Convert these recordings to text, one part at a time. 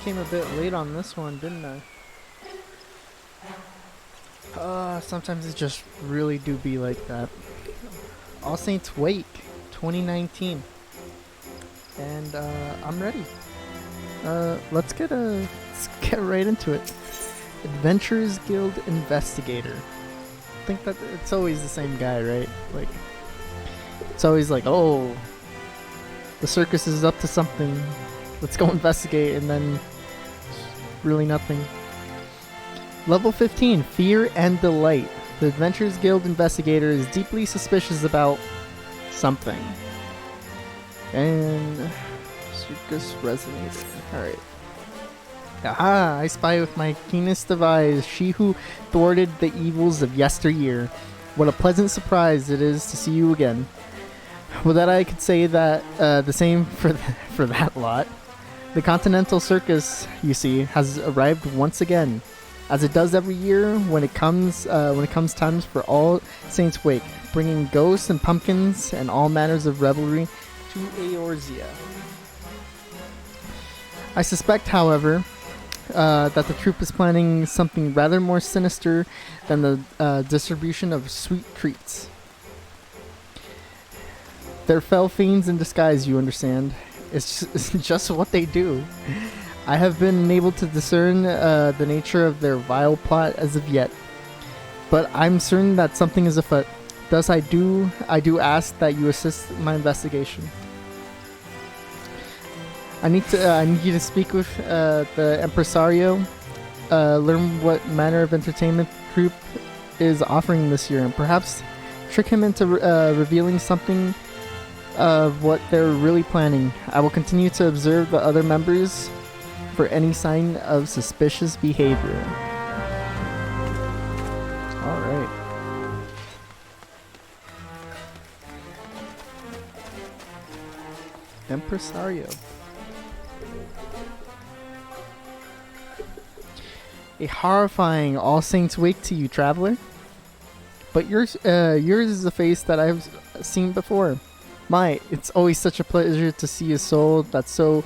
came a bit late on this one, didn't I? Sometimes it just really do be like that. All Saints Wake 2019. And I'm ready. Let's get right into it. Adventurers Guild Investigator. I think that it's always the same guy, right? Like, it's always like, oh, the circus is up to something. Let's go investigate, and then really nothing. Level 15, Fear and Delight. The Adventurers Guild Investigator is deeply suspicious about something. And circus resonator. Alright. Aha! I spy with my keenest of eyes she who thwarted the evils of yesteryear. What a pleasant surprise it is to see you again. With that, I could say that the same for that lot. The Continental Circus, you see, has arrived once again, as it does every year when it comes times for All Saints Wake, bringing ghosts and pumpkins and all manners of revelry to Eorzea. I suspect, however, that the troupe is planning something rather more sinister than the distribution of sweet treats. They're fell fiends in disguise, you understand. It's just what they do. I have been unable to discern the nature of their vile plot as of yet, but I'm certain that something is afoot. Thus, I do ask that you assist my investigation. I need you to speak with the impresario, learn what manner of entertainment the troupe is offering this year, and perhaps trick him into revealing something of what they're really planning. I will continue to observe the other members for any sign of suspicious behavior. Alright. Impresario. A horrifying All Saints Wake to you, traveler. But yours is a face that I've seen before. My, it's always such a pleasure to see a soul that so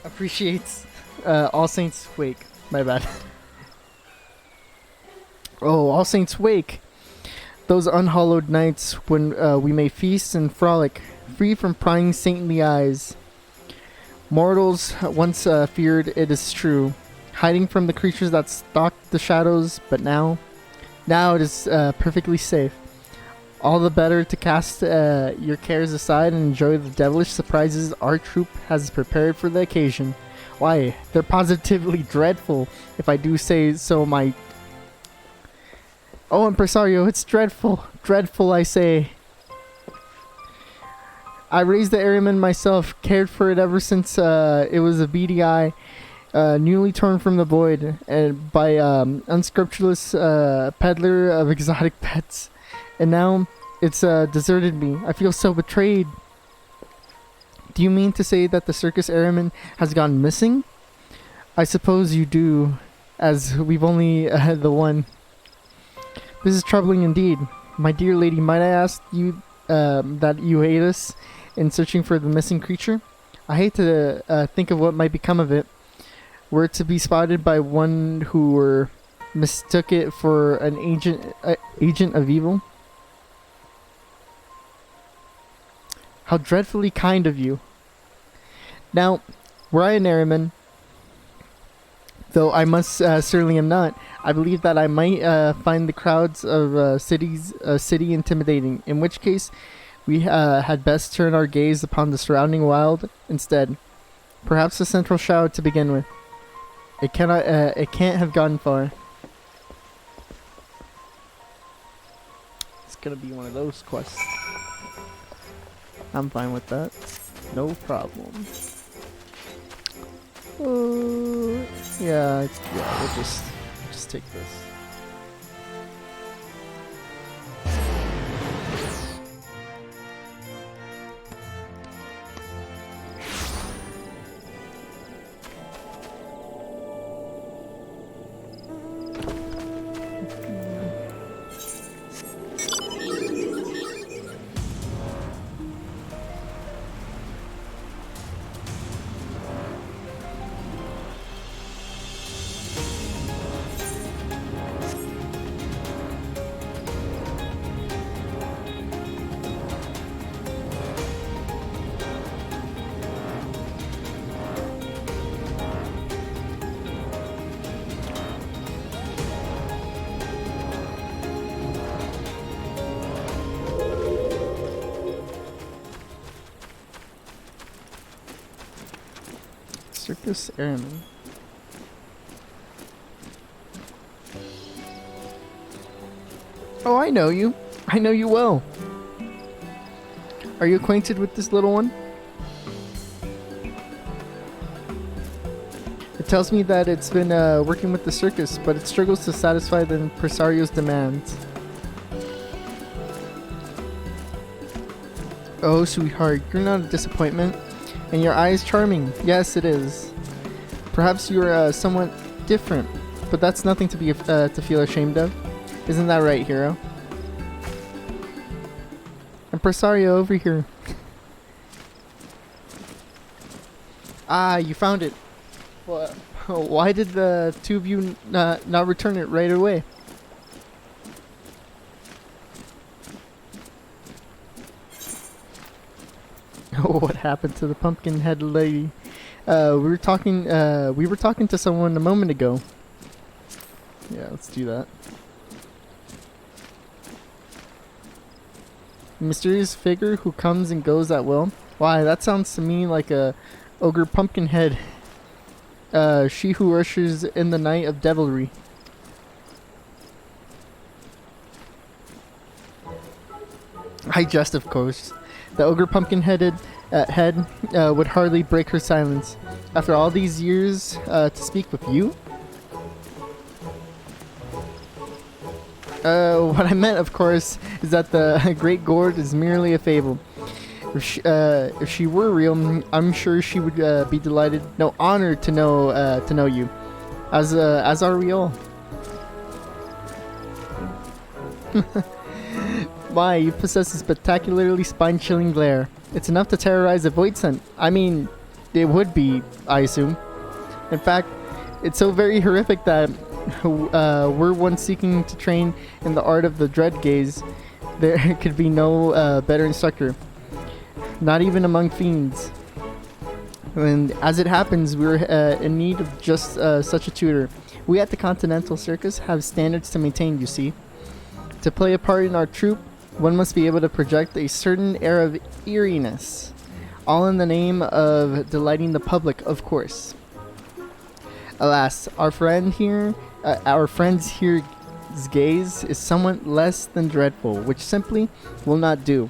appreciates All Saints Wake. My bad. Oh, All Saints Wake. Those unhallowed nights when we may feast and frolic, free from prying saintly eyes. Mortals once feared, it is true, hiding from the creatures that stalked the shadows, but now it is perfectly safe. All the better to cast your cares aside and enjoy the devilish surprises our troupe has prepared for the occasion. Why, they're positively dreadful, if I do say so my... Oh, Impresario, it's dreadful. Dreadful, I say. I raised the Airman myself, cared for it ever since it was a beady eye, newly torn from the void, and by unscrupulous peddler of exotic pets. And now it's deserted me. I feel so betrayed. Do you mean to say that the circus airman has gone missing? I suppose you do, as we've only the one. This is troubling indeed. My dear lady, might I ask you that you aid us in searching for the missing creature? I hate to think of what might become of it. Were it to be spotted by one who mistook it for an agent of evil? How dreadfully kind of you. Now, were I an airman, though I must certainly am not, I believe that I might find the crowds of city intimidating, in which case we had best turn our gaze upon the surrounding wild instead. Perhaps the central shadow to begin with. It can't have gone far. It's gonna be one of those quests. I'm fine with that. No problem. Yeah, we'll just take this. Circus airman. Oh, I know you. I know you well. Are you acquainted with this little one? It tells me that it's been working with the circus, but it struggles to satisfy the impresario's demands. Oh, sweetheart, you're not a disappointment. And your eye is charming. Yes, it is. Perhaps you're somewhat different, but that's nothing to be to feel ashamed of. Isn't that right, hero? Impresario, over here. Ah, you found it. Well, why did the two of you not return it right away? What happened to the pumpkin head lady? We were talking to someone a moment ago. Yeah, let's do that. Mysterious figure who comes and goes at will. Why, that sounds to me like a ogre pumpkinhead. She who ushers in the night of devilry. I jest, of course. The ogre pumpkin-headed head would hardly break her silence. After all these years, to speak with you? What I meant, of course, is that the Great Gourd is merely a fable. If she were real, I'm sure she would be delighted, no, honored to know you, as are we all. Why, you possess a spectacularly spine-chilling glare. It's enough to terrorize a void scent. I mean, it would be, I assume. In fact, it's so very horrific that we're one seeking to train in the art of the dread gaze. There could be no better instructor. Not even among fiends. And as it happens, we're in need of just such a tutor. We at the Continental Circus have standards to maintain, you see. To play a part in our troupe, one must be able to project a certain air of eeriness. All in the name of delighting the public, of course. Alas, our friend's here's gaze is somewhat less than dreadful, which simply will not do.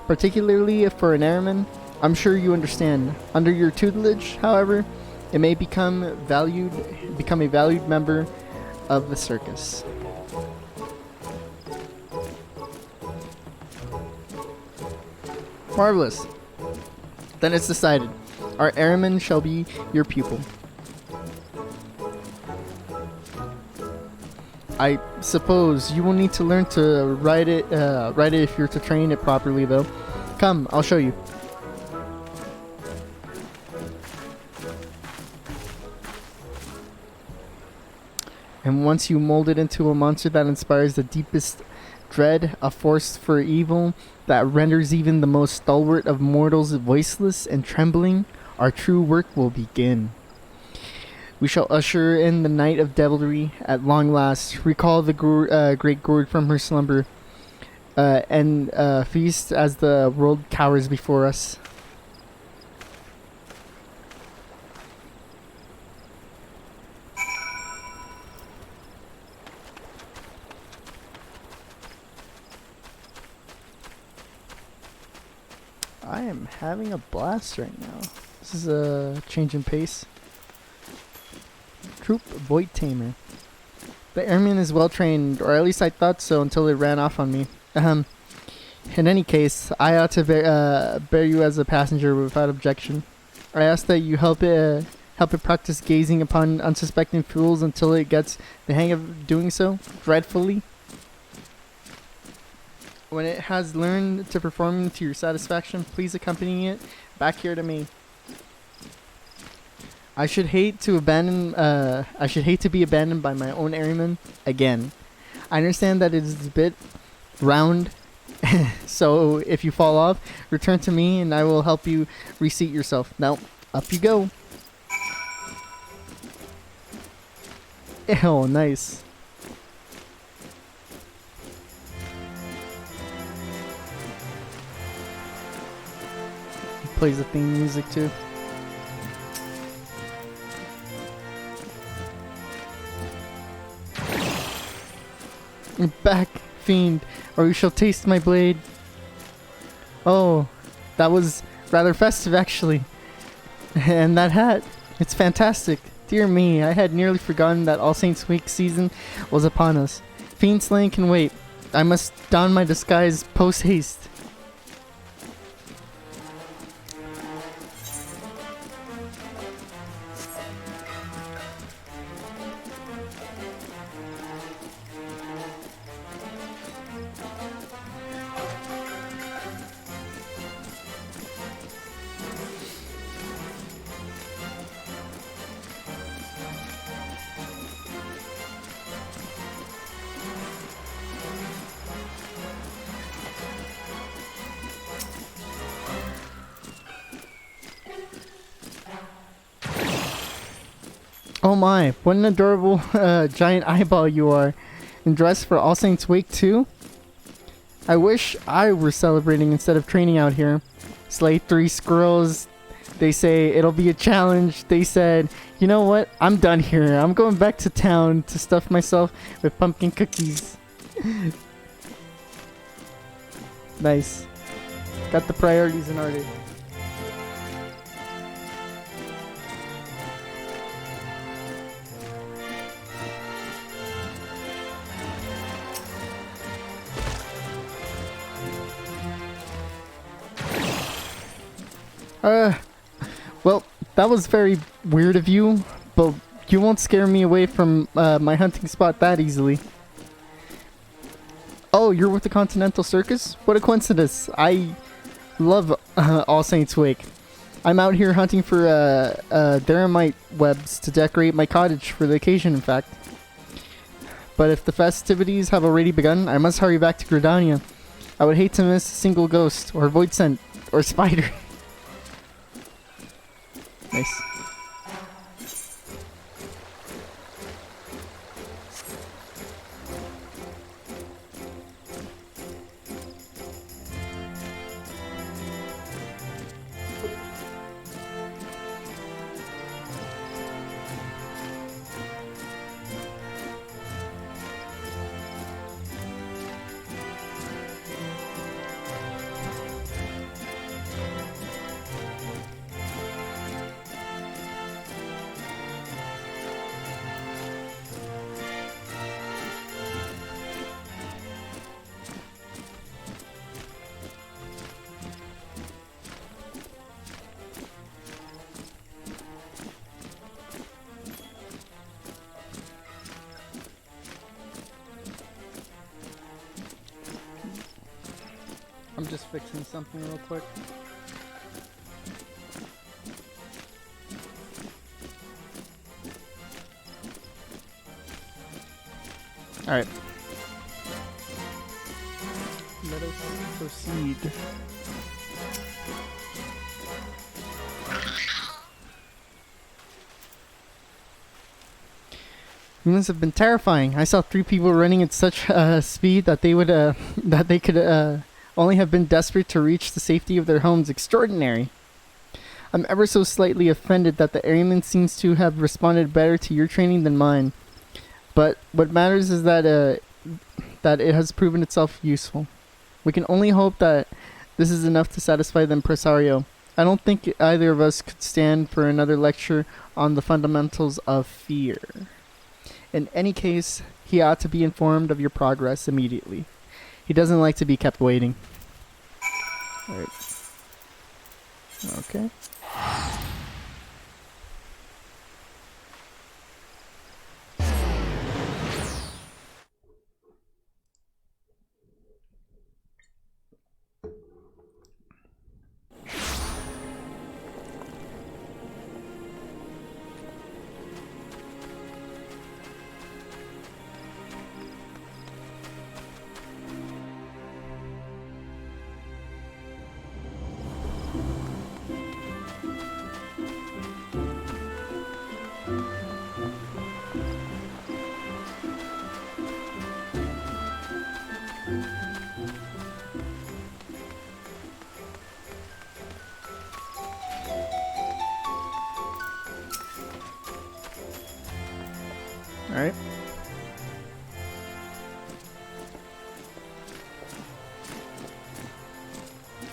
Particularly for an airman, I'm sure you understand. Under your tutelage, however, it may become a valued member of the circus. Marvelous. Then it's decided. Our airman shall be your pupil. I suppose you will need to learn to ride it if you're to train it properly, though. Come, I'll show you. And once you mold it into a monster that inspires the deepest dread, a force for evil that renders even the most stalwart of mortals voiceless and trembling, our true work will begin. We shall usher in the night of devilry at long last, recall the great gourd from her slumber, and feast as the world cowers before us. I am having a blast right now. This is a change in pace. Troop Void Tamer. The airman is well trained, or at least I thought so until it ran off on me. In any case, I ought to bear you as a passenger without objection. I ask that you help it practice gazing upon unsuspecting fools until it gets the hang of doing so, dreadfully. When it has learned to perform to your satisfaction, please accompany it back here to me. I should hate to be abandoned by my own airman again. I understand that it is a bit round, so if you fall off, return to me and I will help you reseat yourself. Now, up you go. Oh, nice. Plays the theme music too. Back, fiend, or you shall taste my blade. Oh, that was rather festive, actually. And that hat, it's fantastic. Dear me, I had nearly forgotten that All Saints Week season was upon us. Fiend slaying can wait. I must don my disguise post-haste. Oh my, what an adorable giant eyeball you are. And dressed for All Saints Week too? I wish I were celebrating instead of training out here. Slay 3 squirrels. They say it'll be a challenge. They said, you know what? I'm done here. I'm going back to town to stuff myself with pumpkin cookies. Nice. Got the priorities in order. Well, that was very weird of you, but you won't scare me away from my hunting spot that easily. Oh, you're with the Continental Circus? What a coincidence. I love All Saints Wake. I'm out here hunting for Daramite webs to decorate my cottage for the occasion, in fact. But if the festivities have already begun, I must hurry back to Gridania. I would hate to miss a single ghost, or void scent, or spider. Nice. I'm just fixing something real quick. Alright. Let us proceed. Humans have been terrifying. I saw 3 people running at such speed that they would that they could only have been desperate to reach the safety of their homes. Extraordinary. I'm ever so slightly offended that the airman seems to have responded better to your training than mine. But what matters is that that it has proven itself useful. We can only hope that this is enough to satisfy the impresario. I don't think either of us could stand for another lecture on the fundamentals of fear. In any case, he ought to be informed of your progress immediately. He doesn't like to be kept waiting. Alright. Okay. Alright.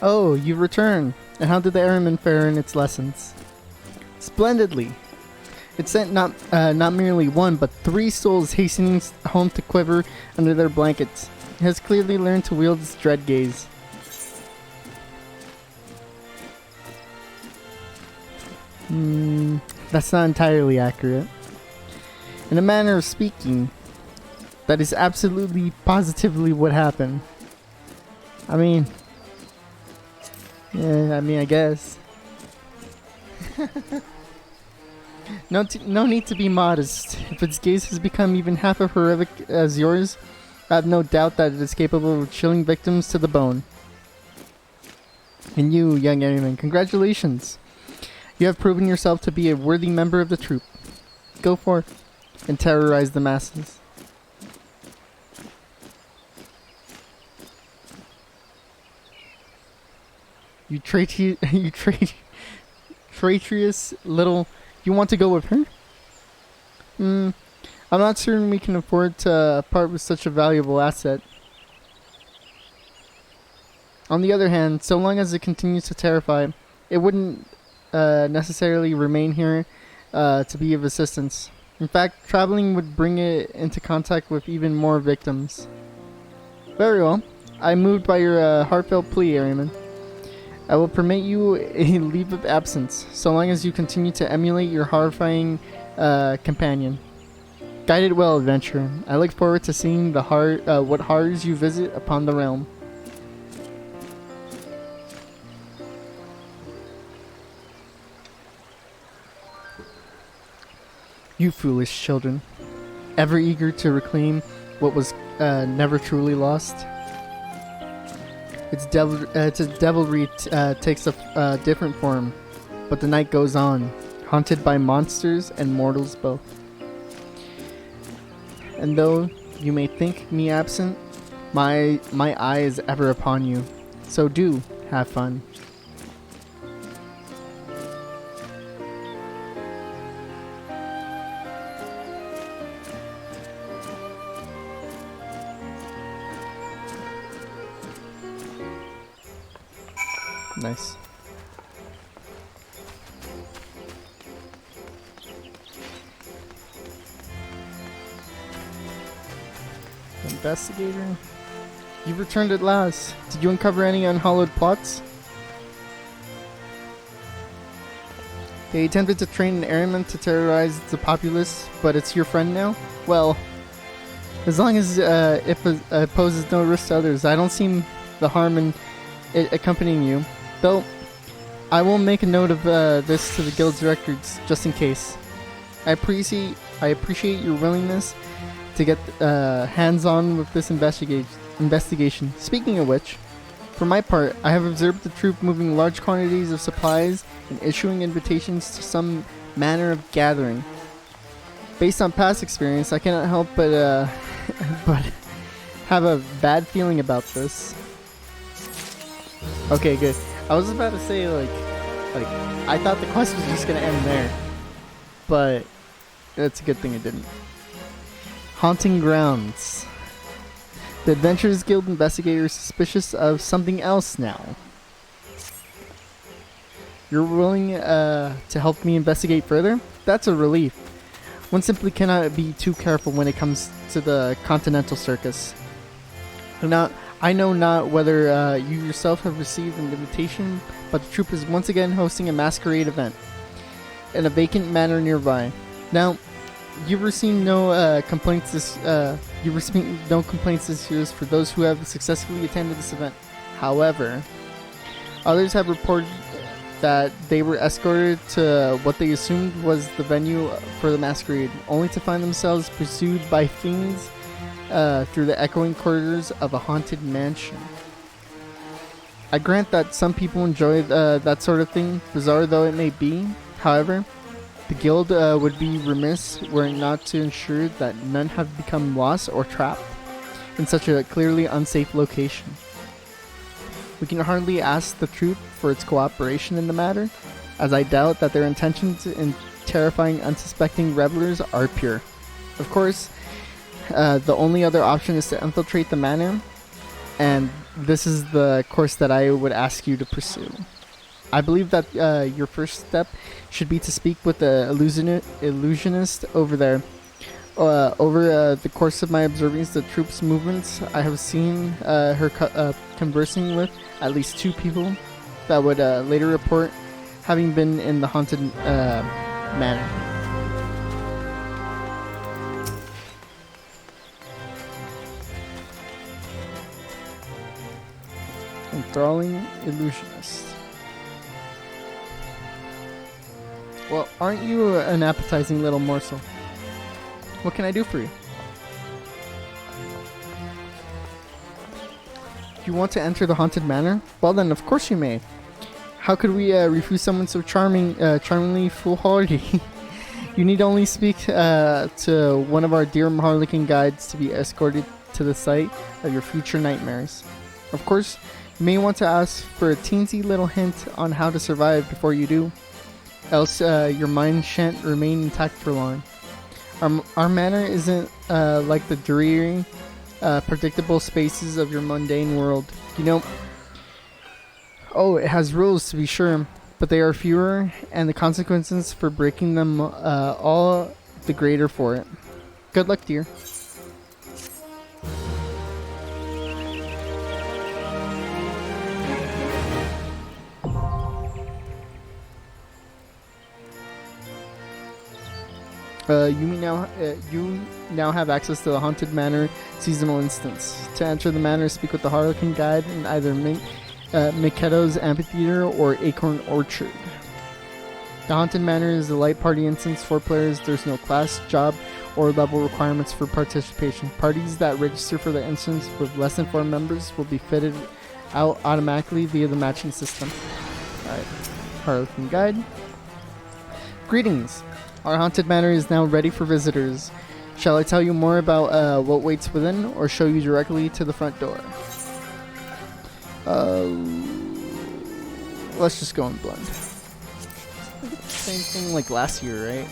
Oh, you return. And how did the airman fare in its lessons? Splendidly. It sent not merely one, but 3 souls hastening home to quiver under their blankets. It has clearly learned to wield its dread gaze. That's not entirely accurate. In a manner of speaking, that is absolutely, positively what happened. I mean, yeah, I guess. No need to be modest. If its gaze has become even half as horrific as yours, I have no doubt that it is capable of chilling victims to the bone. And you, young airman, congratulations. You have proven yourself to be a worthy member of the troop. Go forth and terrorize the masses. You traitorous little... You want to go with her? I'm not certain we can afford to part with such a valuable asset. On the other hand, so long as it continues to terrify, it wouldn't necessarily remain here to be of assistance. In fact, traveling would bring it into contact with even more victims. Very well. I'm moved by your heartfelt plea, Airman. I will permit you a leave of absence, so long as you continue to emulate your horrifying companion. Guide it well, adventurer. I look forward to seeing the what horrors you visit upon the realm. You foolish children, ever eager to reclaim what was never truly lost. Its devilry takes a different form, but the night goes on, haunted by monsters and mortals both. And though you may think me absent, my eye is ever upon you. So do have fun. Nice. Investigator. You returned at last. Did you uncover any unhallowed plots? They attempted to train an airman to terrorize the populace, but it's your friend now? Well, as long as it poses no risk to others, I don't see the harm in it accompanying you. Though, I will make a note of this to the guild's records, just in case. I appreciate your willingness to get hands-on with this investigation. Speaking of which, for my part, I have observed the troop moving large quantities of supplies and issuing invitations to some manner of gathering. Based on past experience, I cannot help but have a bad feeling about this. Okay, good. I was about to say, like, I thought the quest was just gonna end there, but it's a good thing it didn't. Haunting grounds. The Adventurers Guild investigator is suspicious of something else now. You're willing to help me investigate further? That's a relief. One simply cannot be too careful when it comes to the Continental Circus. I know not whether you yourself have received an invitation, but the troop is once again hosting a masquerade event in a vacant manor nearby. Now, you've received no complaints this year for those who have successfully attended this event. However, others have reported that they were escorted to what they assumed was the venue for the masquerade, only to find themselves pursued by fiends through the echoing corridors of a haunted mansion. I grant that some people enjoy that sort of thing, bizarre though it may be. However, the guild would be remiss were it not to ensure that none have become lost or trapped in such a clearly unsafe location. We can hardly ask the troop for its cooperation in the matter, as I doubt that their intentions in terrifying unsuspecting revelers are pure. Of course, the only other option is to infiltrate the manor, and this is the course that I would ask you to pursue. I believe that your first step should be to speak with the illusionist over there. Over the course of my observing the troops' movements, I have seen her conversing with at least 2 people that would later report having been in the haunted manor. Enthralling illusionist. Well, aren't you an appetizing little morsel? What can I do for you? You want to enter the haunted manor? Well then, of course you may. How could we refuse someone so charmingly foolhardy? You need only speak to one of our dear Harlequin guides to be escorted to the site of your future nightmares. Of course, you may want to ask for a teensy little hint on how to survive before you do, else your mind shan't remain intact for long. Our manor isn't like the dreary, predictable spaces of your mundane world. You know, it has rules to be sure, but they are fewer, and the consequences for breaking them all the greater for it. Good luck, dear. You now have access to the Haunted Manor seasonal instance. To enter the manor, speak with the Harlequin guide in either Miketo's Amphitheater or Acorn Orchard. The Haunted Manor is a light party instance for players. There's no class, job, or level requirements for participation. Parties that register for the instance with less than 4 members will be fitted out automatically via the matching system. Alright, Harlequin guide. Greetings. Our haunted manor is now ready for visitors. Shall I tell you more about what waits within, or show you directly to the front door? Let's just go in blind. Same thing like last year, right?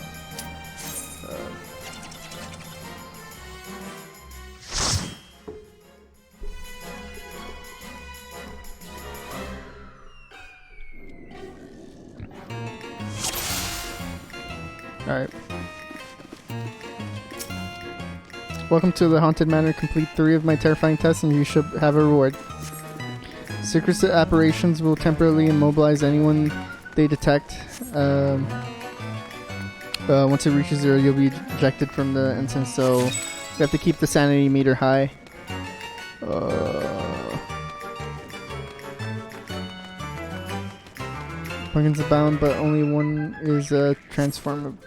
Alright. Welcome to the Haunted Manor. Complete 3 of my terrifying tests and you should have a reward. Secret apparitions will temporarily immobilize anyone they detect. Once it reaches 0, you'll be ejected from the instance, so you have to keep the sanity meter high. Plugins abound, but only one is transformable.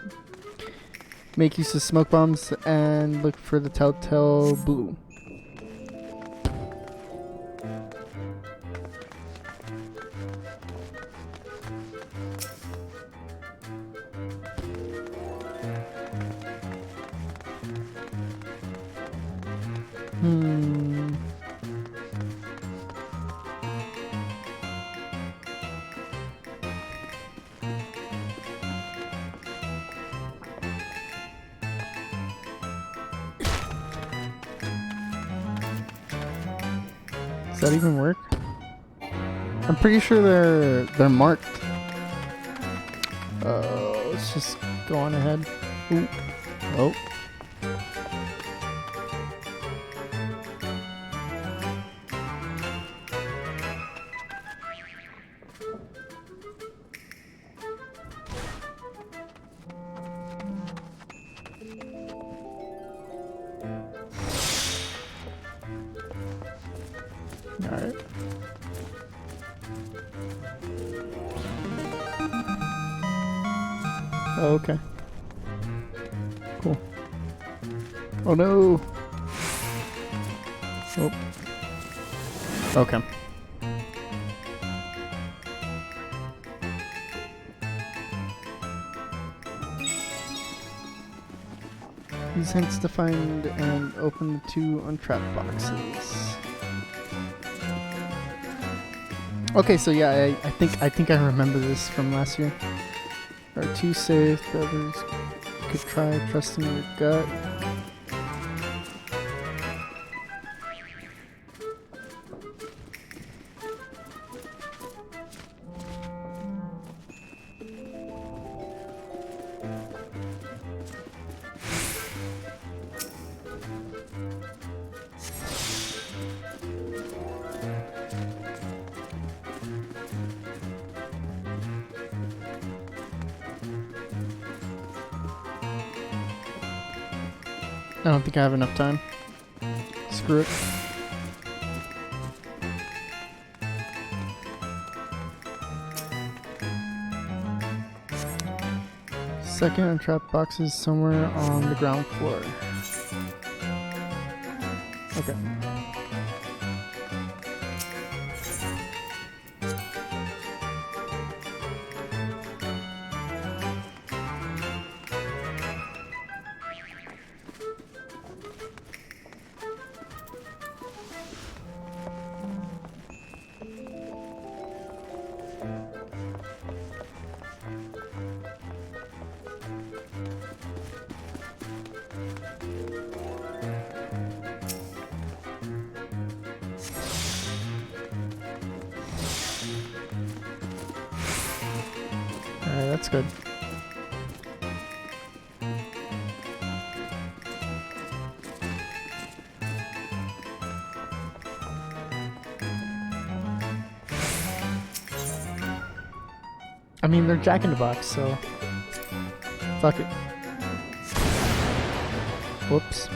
Make use of smoke bombs and look for the telltale blue. Does that even work? I'm pretty sure they're marked. Let's just go on ahead. Ooh. Oh. Alright. Oh, okay. Cool. Oh no! Oh. Okay. Use hints to find and open the 2 untrapped boxes. Okay, so yeah, I think I remember this from last year. There are 2 safe, the others you could try trusting your gut. don't think I have enough time. Screw it. Second trap boxes somewhere on the ground floor. Okay. Alright, that's good. I mean, they're Jack in the Box, so fuck it. Whoops.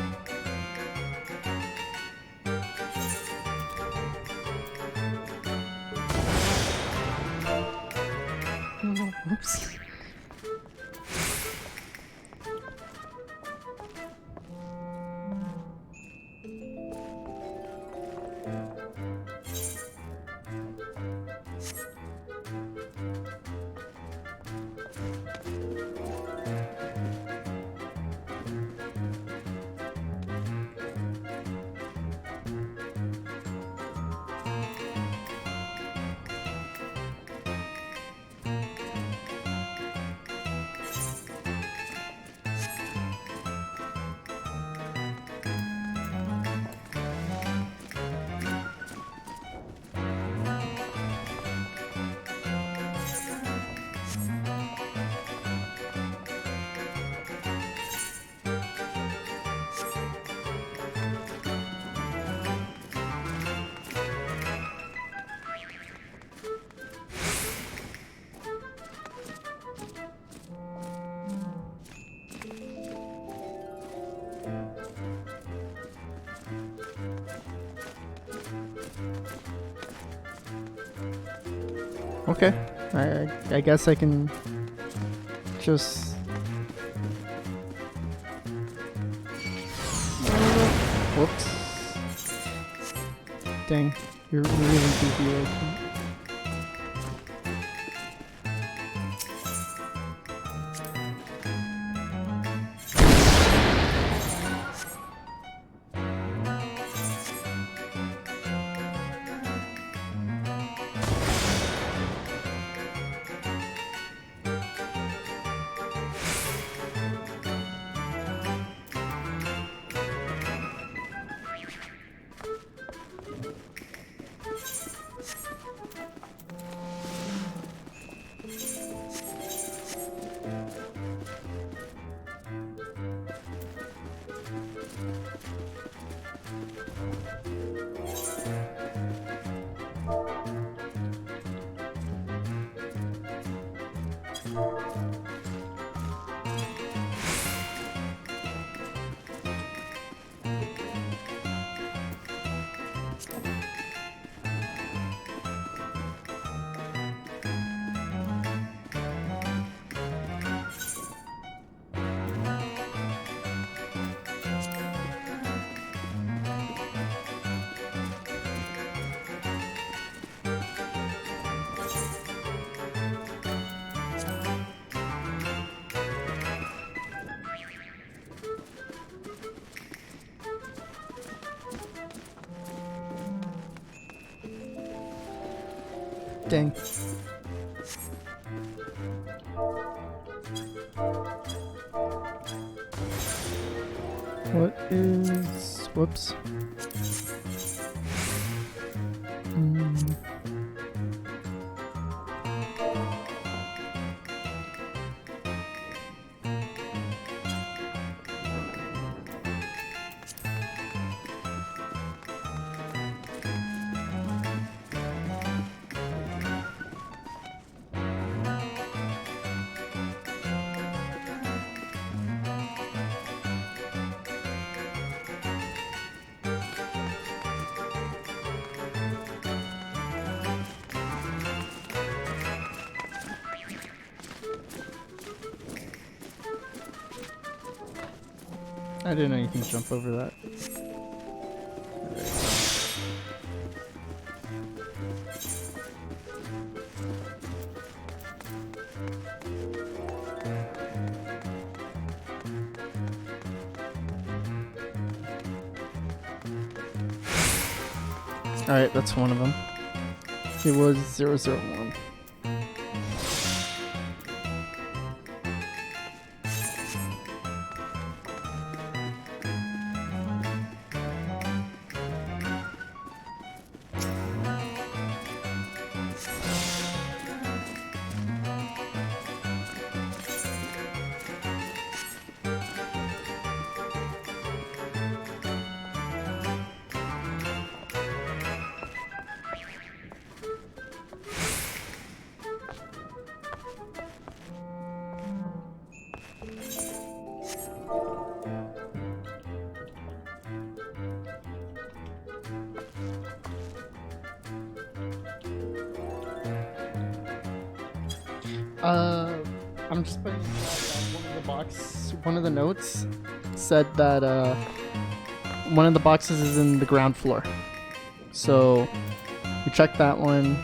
Whoops. Okay, I guess I can just... Whoops. Dang, you're really goofy like that. Dang. What is... Whoops. I didn't know you can jump over that. Alright, that's one of them. It was 001. I'm just putting one of the notes said that one of the boxes is in the ground floor. So we checked that one.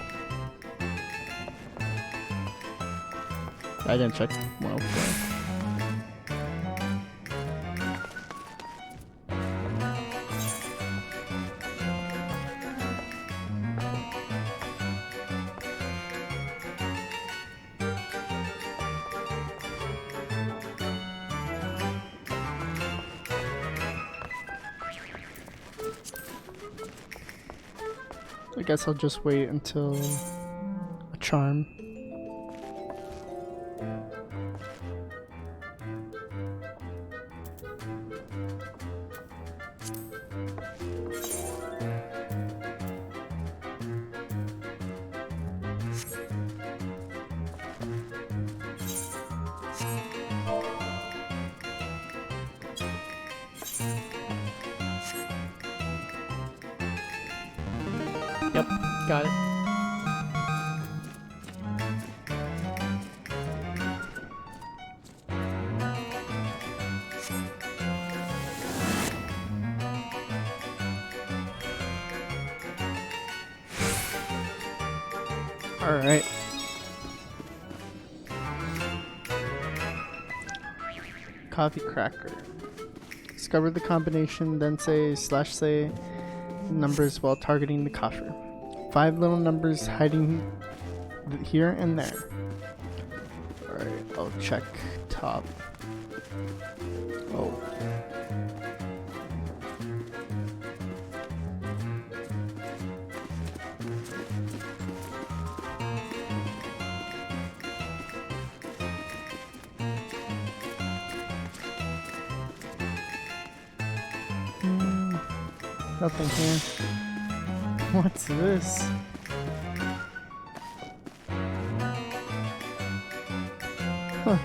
I didn't check 104. I guess I'll just wait until a charm. Yep, got it. All right. Coffee cracker. Discover the combination, then say numbers while targeting the coffer. 5 little numbers hiding here and there. Alright, I'll check top. Oh. Nothing here. What's this? Huh.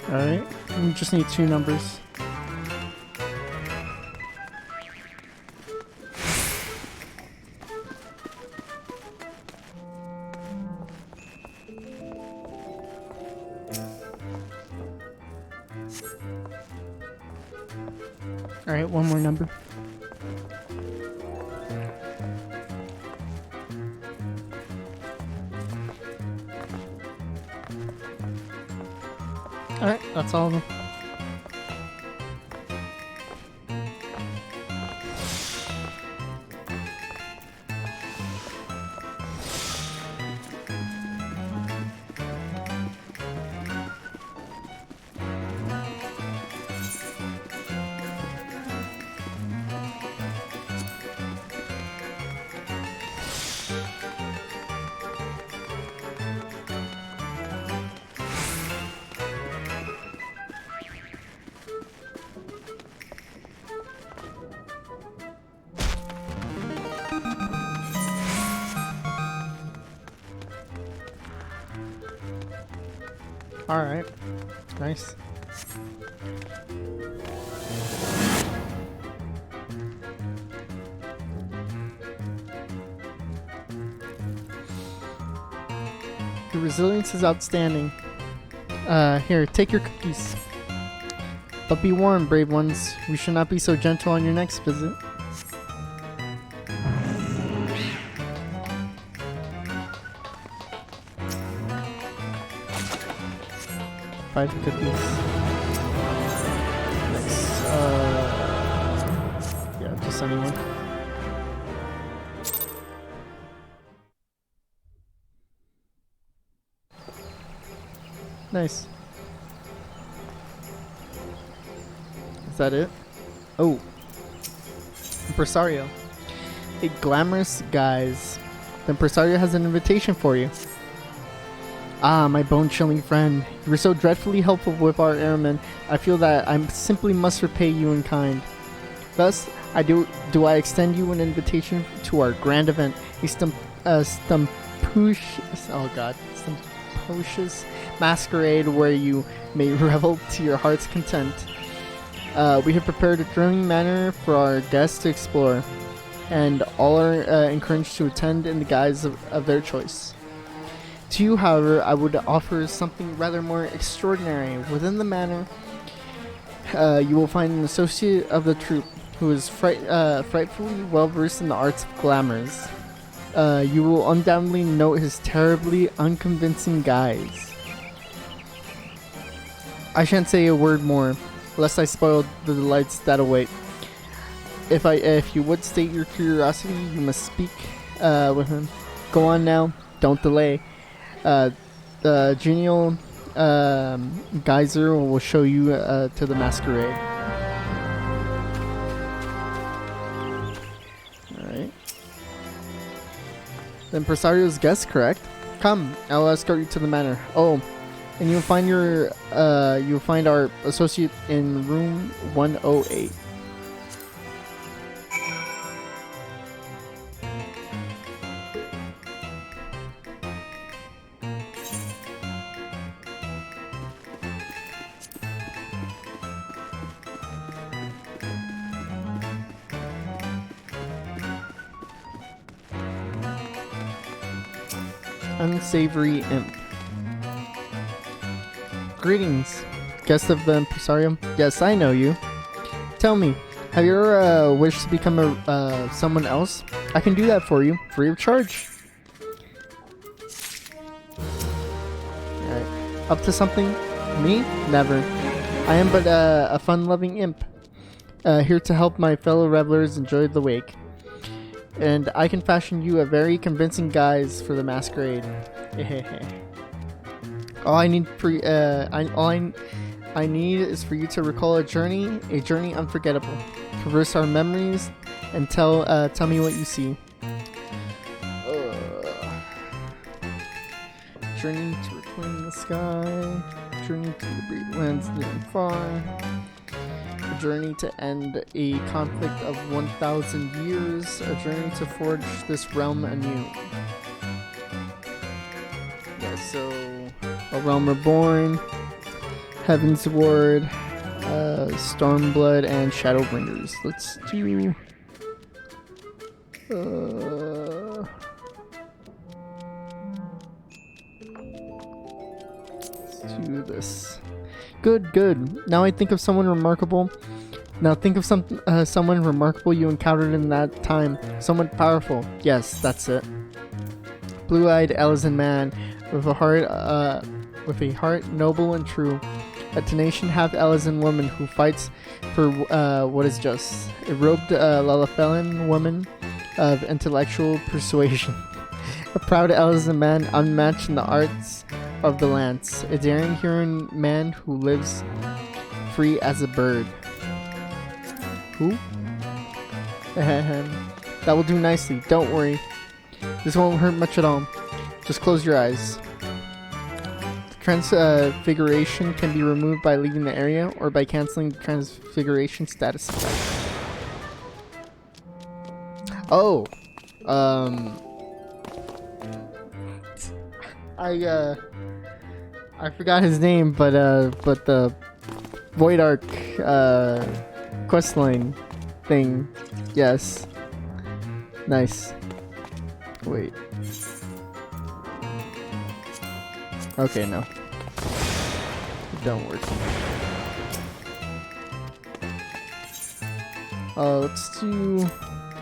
Alright, we just need 2 numbers. Alright, one more number. Alright, that's all of them. Alright. Nice. Your resilience is outstanding. Here, take your cookies. But be warned, brave ones. We should not be so gentle on your next visit. Five cookies. Nice. Yeah, just anyone. Nice. Is that it? Oh. Impresario. Hey, glamorous guys. The Impresario has an invitation for you. Ah, my bone-chilling friend. You were so dreadfully helpful with our airmen. I feel that I simply must repay you in kind. Thus, I extend you an invitation to our grand event, a stumpocious masquerade where you may revel to your heart's content. We have prepared a thrilling manner for our guests to explore, and all are encouraged to attend in the guise of their choice. To you, however, I would offer something rather more extraordinary. Within the manor, you will find an associate of the troupe who is frightfully well versed in the arts of glamours. You will undoubtedly note his terribly unconvincing guise. I shan't say a word more, lest I spoil the delights that await. If you would state your curiosity, you must speak with him. Go on now, don't delay. The genial geyser will show you to the masquerade. Alright. The Impresario's guest, correct? Come, I'll escort you to the manor. Oh, and you'll find our associate in room 108. Unsavory imp. Greetings, guest of the Impresario. Yes, I know you. Tell me, have you ever wished to become someone else? I can do that for you, free of charge. Alright, up to something? Me? Never. I am but a fun-loving imp, here to help my fellow revelers enjoy the wake. And I can fashion you a very convincing guise for the masquerade. All I need is for you to recall a journey unforgettable. Traverse our memories and tell me what you see. Journey to reclaim the sky. Journey to liberate lands near and far. A journey to end a conflict of 1,000 years. A journey to forge this realm anew. Yeah, so A Realm Reborn, Heaven's Ward, Stormblood, and Shadowbringers. Let's do this. Good. Now I think of someone remarkable. Someone remarkable you encountered in that time. Someone powerful. Yes, that's it. Blue-eyed Elizan man with a heart noble and true. a tenacious half-Elysian woman who fights for what is just. A robed Lalafellan woman of intellectual persuasion. A proud Elysian man unmatched in the arts of the lance. A daring Huron man who lives free as a bird. Who? That will do nicely. Don't worry. This won't hurt much at all. Just close your eyes. The transfiguration can be removed by leaving the area or by canceling the transfiguration status effect. Oh. I forgot his name, but the Void Arc questline thing. Yes. Nice. Wait. Okay, no. It don't work. Let's do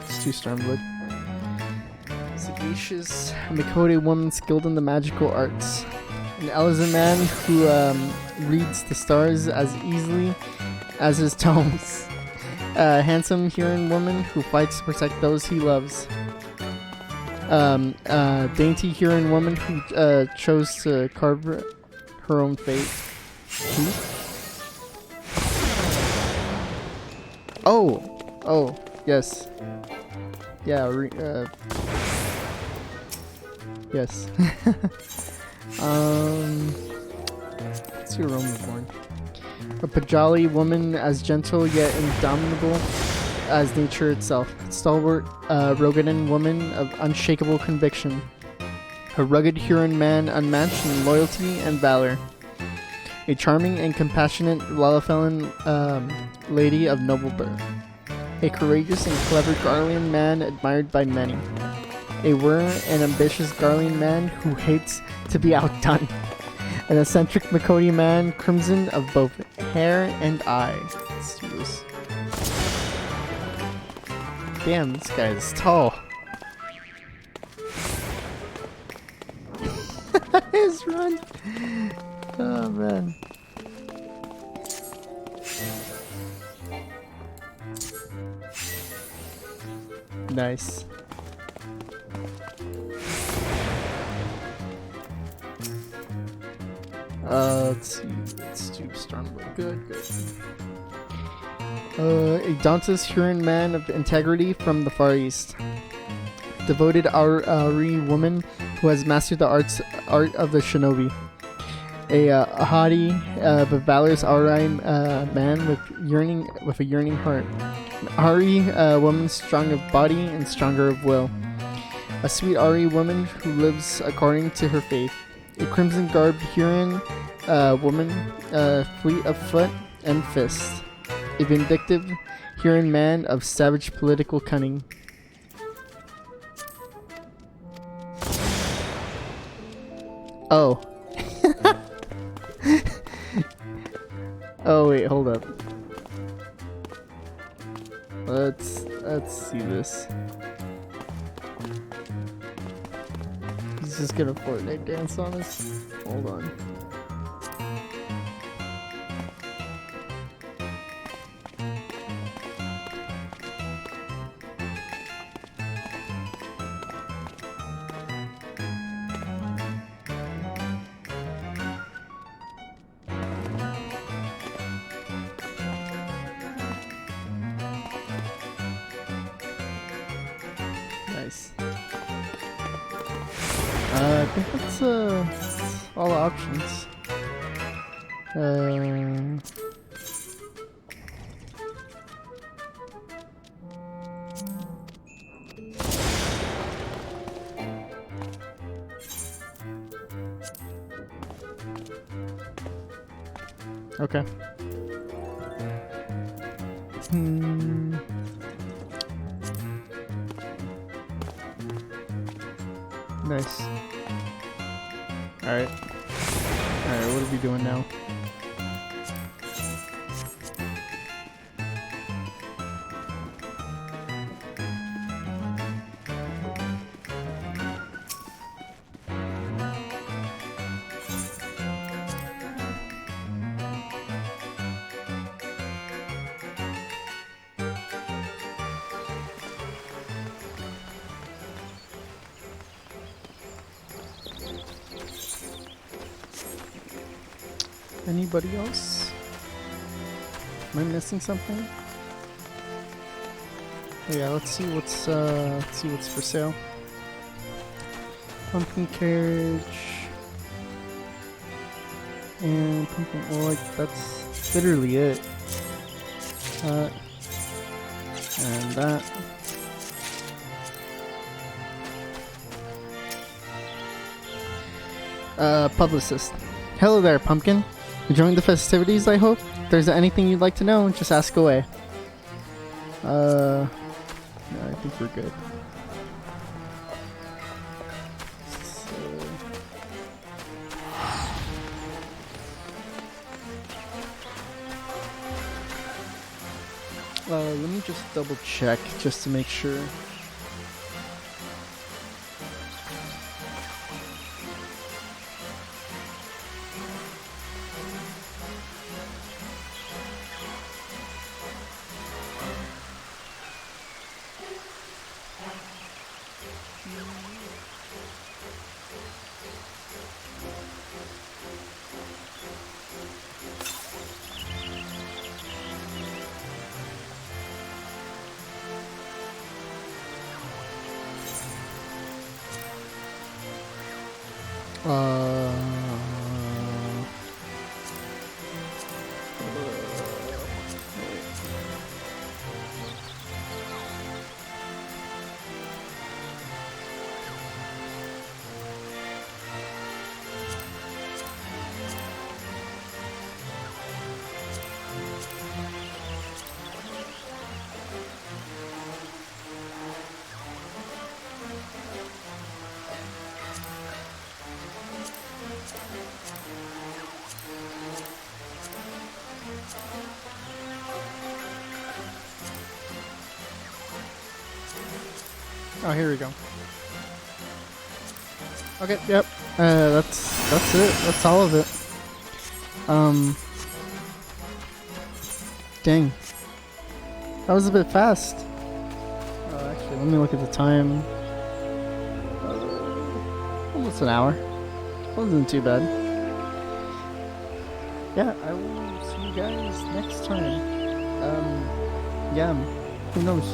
Stormblood. Sagacious Makode woman skilled in the magical arts. An Elysian man who reads the stars as easily as his tomes. A handsome Huron woman who fights to protect those he loves. Dainty Huron woman who chose to carve her own fate. Oh, yes. Yeah, yes. Let's do a Roman-born. A Pajali woman as gentle yet indomitable as nature itself. Stalwart Rogadan woman of unshakable conviction. A rugged Huron man unmatched in loyalty and valor. A charming and compassionate Lalafellan lady of noble birth. A courageous and clever Garlean man admired by many. A whir and ambitious Garlean man who hates to be outdone. An eccentric Makode man, crimson of both hair and eye. Let's do this. Damn, this guy is tall. His run. Oh man. Nice. Let's see. Let's do Stormblood. Good. A dauntless Huron man of integrity from the Far East. Devoted Ari woman who has mastered the art of the shinobi. A haughty but valorous Ari man with a yearning heart. An Ari woman strong of body and stronger of will. A sweet Ari woman who lives according to her faith. A crimson garbed Huron woman, fleet of foot and fist. A vindictive Huron man of savage political cunning. Oh. Oh wait, hold up. Let's see this. He's just gonna Fortnite dance on us. Hold on. Nice. I think that's all the options. Okay. Nice. Alright. Alright, what are we doing now? Anybody else? Am I missing something? Oh yeah, let's see what's for sale. Pumpkin carriage and pumpkin. Well, like that's literally it. That and that. Publicist. Hello there, pumpkin. Enjoying the festivities, I hope? If there's anything you'd like to know, just ask away. Yeah, I think we're good. Let me just double check just to make sure. Oh, here we go. Okay, yep. That's it. That's all of it. Dang. That was a bit fast. Actually, let me look at the time. Almost an hour. Wasn't too bad. Yeah, I will see you guys next time. Yeah, who knows?